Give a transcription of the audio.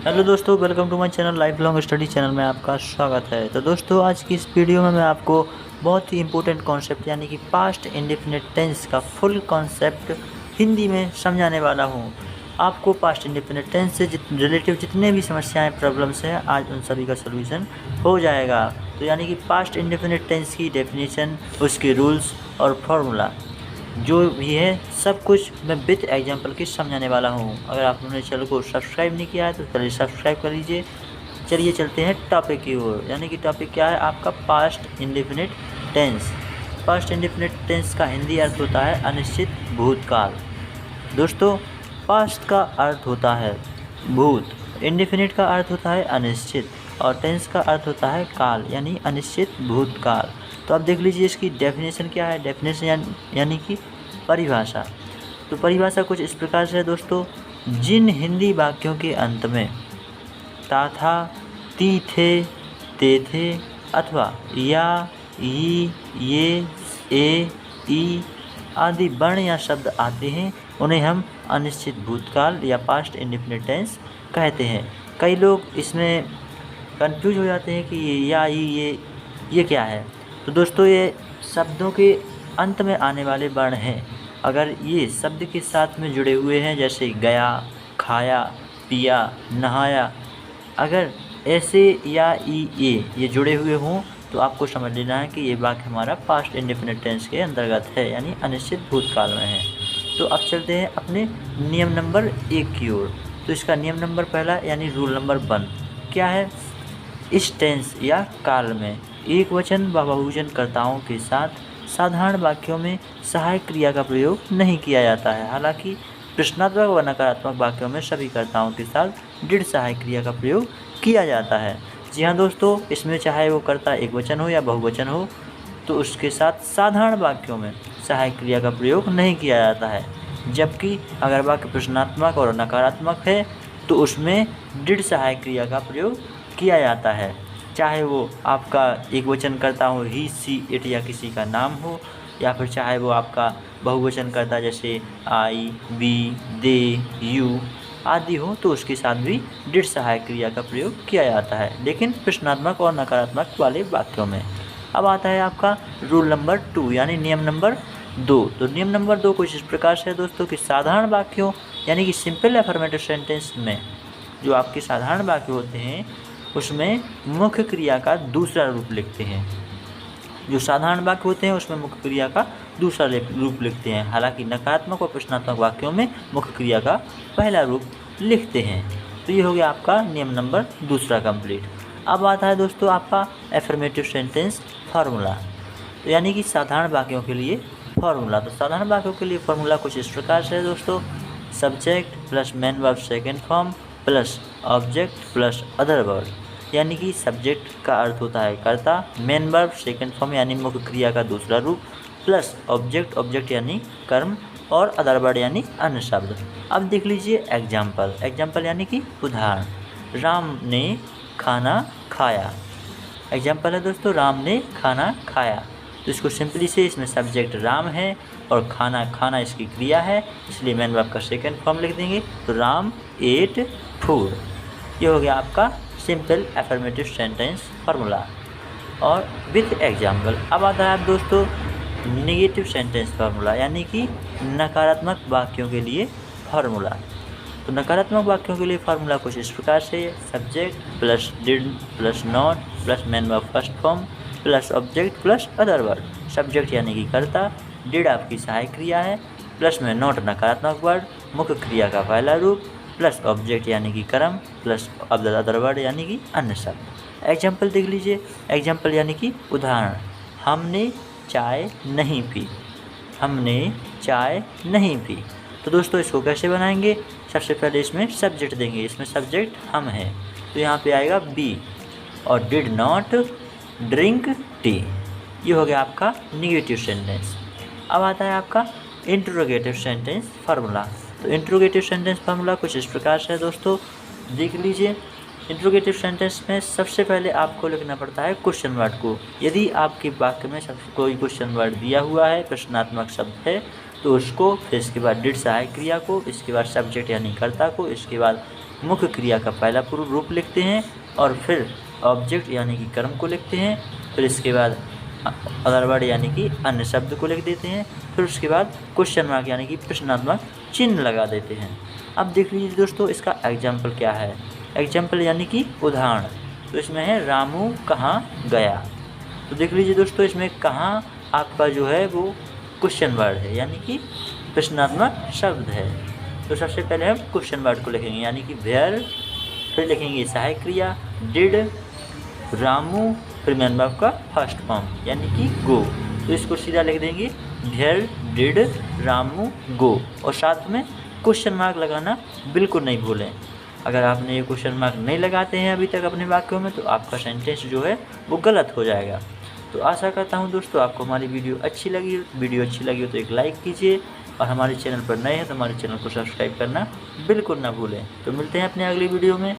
Hello दोस्तों, welcome to my channel lifelong study channel में आपका स्वागत है। तो दोस्तों, आज की इस वीडियो में मैं आपको बहुत ही इम्पोर्टेंट कॉन्सेप्ट यानी कि पास्ट इंडेफिनिट टेंस का फुल कॉन्सेप्ट हिंदी में समझाने वाला हूँ। आपको पास्ट इंडेफिनिट टेंस से रिलेटिव जितने भी समस्याएं प्रॉब्लम्स हैं, आज उन सभी का सोल्यूशन हो जाएगा। तो यानी कि पास्ट इंडेफिनिट टेंस की डेफिनेशन, उसके रूल्स और फॉर्मूला जो भी है सब कुछ मैं विथ एग्जांपल के समझाने वाला हूँ। अगर आपने चैनल को सब्सक्राइब नहीं किया है तो चलिए सब्सक्राइब कर लीजिए। चलिए चलते हैं टॉपिक की ओर। यानी कि टॉपिक क्या है आपका, past indefinite tense. Past indefinite tense का हिंदी अर्थ होता है अनिश्चित भूतकाल। दोस्तों, पास्ट का अर्थ होता है भूत, इंडेफिनिट का अर्थ होता है अनिश्चित और टेंस का अर्थ होता है काल यानी अनिश्चित भूतकाल। तो आप देख लीजिए इसकी डेफिनेशन क्या है। डेफिनेशन यानी कि परिभाषा। तो परिभाषा कुछ इस प्रकार से है दोस्तों, जिन हिंदी वाक्यों के अंत में ता था, ती थे, ते थे अथवा या, ई, ये, ए, ई आदि वर्ण या शब्द आते हैं उन्हें हम अनिश्चित भूतकाल या पास्ट इंडेफिनिट टेंस कहते हैं। कई लोग इसमें कंफ्यूज हो जाते हैं कि ये या, ये क्या है। तो दोस्तों, ये शब्दों के अंत में आने वाले वर्ण हैं। अगर ये शब्द के साथ में जुड़े हुए हैं, जैसे गया, खाया, पिया, नहाया, अगर ऐसे या, ई, ये जुड़े हुए हों तो आपको समझ लेना है कि ये वाक्य हमारा पास्ट इंडेफिनिट टेंस के अंतर्गत है यानी अनिश्चित भूतकाल में है। तो अब चलते हैं अपने नियम नंबर 1 की ओर। तो इसका नियम नंबर पहला यानी रूल नंबर 1 क्या है, इस टेंस या काल में एक वचन व बहुवचन कर्ताओं के साथ साधारण वाक्यों में सहायक क्रिया का प्रयोग नहीं किया जाता है। हालांकि प्रश्नात्मक व नकारात्मक वाक्यों में सभी कर्ताओं के साथ दृढ़ सहायक क्रिया का प्रयोग किया जाता है। जी हाँ दोस्तों, इसमें चाहे वो कर्ता एक वचन हो या बहुवचन हो तो उसके साथ साधारण वाक्यों में सहायक क्रिया का प्रयोग नहीं किया जाता है। जबकि अगर वाक्य प्रश्नात्मक और नकारात्मक है तो उसमें दृढ़ सहायक क्रिया का प्रयोग किया जाता है। चाहे वो आपका एक वचन करता हो, ही, सी, इट या किसी का नाम हो, या फिर चाहे वो आपका बहुवचन करता जैसे आई, वी, दे, यू आदि हो तो उसके साथ भी दृढ़ सहायक क्रिया का प्रयोग किया जाता है, लेकिन प्रश्नात्मक और नकारात्मक वाले वाक्यों में। अब आता है आपका रूल नंबर 2 यानी नियम नंबर 2। तो नियम नंबर 2 कुछ इस प्रकार से है दोस्तों कि साधारण वाक्यों यानी कि सिंपल अफर्मेटिव सेंटेंस में जो आपके साधारण वाक्य होते हैं उसमें मुख्य क्रिया का दूसरा रूप लिखते हैं। जो साधारण वाक्य होते हैं उसमें मुख्य क्रिया का दूसरा रूप लिखते हैं। हालांकि नकारात्मक और प्रश्नात्मक वाक्यों में मुख्य क्रिया का पहला रूप लिखते हैं। तो ये हो गया आपका नियम नंबर 2 कंप्लीट। अब आता है दोस्तों आपका एफर्मेटिव सेंटेंस फार्मूला, तो यानी कि साधारण वाक्यों के लिए फार्मूला। तो साधारण वाक्यों के लिए फार्मूला कुछ इस प्रकार से है दोस्तों, subject plus main verb second form plus object plus other word. यानी कि सब्जेक्ट का अर्थ होता है कर्ता, मेन वर्ब सेकेंड फॉर्म यानी मुख्य क्रिया का दूसरा रूप प्लस ऑब्जेक्ट यानी कर्म और अदर वर्ड यानी अन्य शब्द। अब देख लीजिए एग्जाम्पल यानी कि उदाहरण। राम ने खाना खाया। एग्जाम्पल है दोस्तों, राम ने खाना खाया। तो इसको सिंपली से इसमें सब्जेक्ट राम है और खाना इसकी क्रिया है, इसलिए मेन वर्ब का सेकेंड फॉर्म लिख देंगे। तो राम एट फूड। ये हो गया आपका सिंपल एफर्मेटिव सेंटेंस फार्मूला और विथ एग्जाम्पल। अब आता है दोस्तों नेगेटिव सेंटेंस फार्मूला यानी कि नकारात्मक वाक्यों के लिए फार्मूला। तो नकारात्मक वाक्यों के लिए फार्मूला कुछ इस प्रकार से, subject plus did plus not plus main verb first form plus object plus other word. Subject यानी कि कर्ता, डिड आपकी सहायक क्रिया है, प्लस में नॉट नकारात्मक वर्ड, मुख्य क्रिया का पहला रूप प्लस ऑब्जेक्ट यानी कि कर्म प्लस अदर वर्ड यानी कि अन्य शब्द। एग्जाम्पल देख लीजिए, एग्जाम्पल यानी कि उदाहरण। हमने चाय नहीं पी। हमने चाय नहीं पी। तो दोस्तों इसको कैसे बनाएंगे, सबसे पहले इसमें सब्जेक्ट देंगे। इसमें सब्जेक्ट हम है तो यहाँ पे आएगा बी और डिड नॉट ड्रिंक टी। ये हो गया आपका निगेटिव सेंटेंस। अब आता है आपका इंट्रोगेटिव सेंटेंस फार्मूला। तो इंट्रोगेटिव सेंटेंस फार्मूला कुछ इस प्रकार से है दोस्तों, देख लीजिए। इंट्रोगेटिव सेंटेंस में सबसे पहले आपको लिखना पड़ता है क्वेश्चन वर्ड को। यदि आपके वाक्य में कोई क्वेश्चन वर्ड दिया हुआ है, प्रश्नात्मक शब्द है, तो उसको, फिर इसके बाद डिड सहायक क्रिया को, इसके बाद सब्जेक्ट यानी कर्ता को, इसके बाद मुख्य क्रिया का पहला पूर्व रूप लिखते हैं और फिर ऑब्जेक्ट यानी कि कर्म को लिखते हैं, फिर इसके बाद अदर वर्ड यानी कि अन्य शब्द को लिख देते हैं, फिर उसके बाद क्वेश्चन मार्क यानी कि प्रश्नात्मक चिन्ह लगा देते हैं। अब देख लीजिए दोस्तों इसका एग्जाम्पल क्या है। एग्जाम्पल यानी कि उदाहरण, तो इसमें है रामू कहाँ गया। तो देख लीजिए दोस्तों इसमें कहाँ आपका जो है वो क्वेश्चन वर्ड है यानी कि प्रश्नात्मक शब्द है। तो सबसे पहले हम क्वेश्चन वर्ड को लिखेंगे यानी कि वेयर, फिर लिखेंगे सहायक क्रिया डिड, रामू, फिर मैन वर्ब का फर्स्ट फॉर्म यानी कि गो। तो इसको सीधा लिख देंगे वेयर डिड रामू गो, और साथ में क्वेश्चन मार्क लगाना बिल्कुल नहीं भूलें। अगर आपने ये क्वेश्चन मार्क नहीं लगाते हैं अभी तक अपने वाक्यों में तो आपका सेंटेंस जो है वो गलत हो जाएगा। तो आशा करता हूँ दोस्तों आपको हमारी वीडियो अच्छी लगी हो तो एक लाइक कीजिए, और हमारे चैनल पर नए हैं तो हमारे चैनल को सब्सक्राइब करना बिल्कुल ना भूलें। तो मिलते हैं अपने अगली वीडियो में।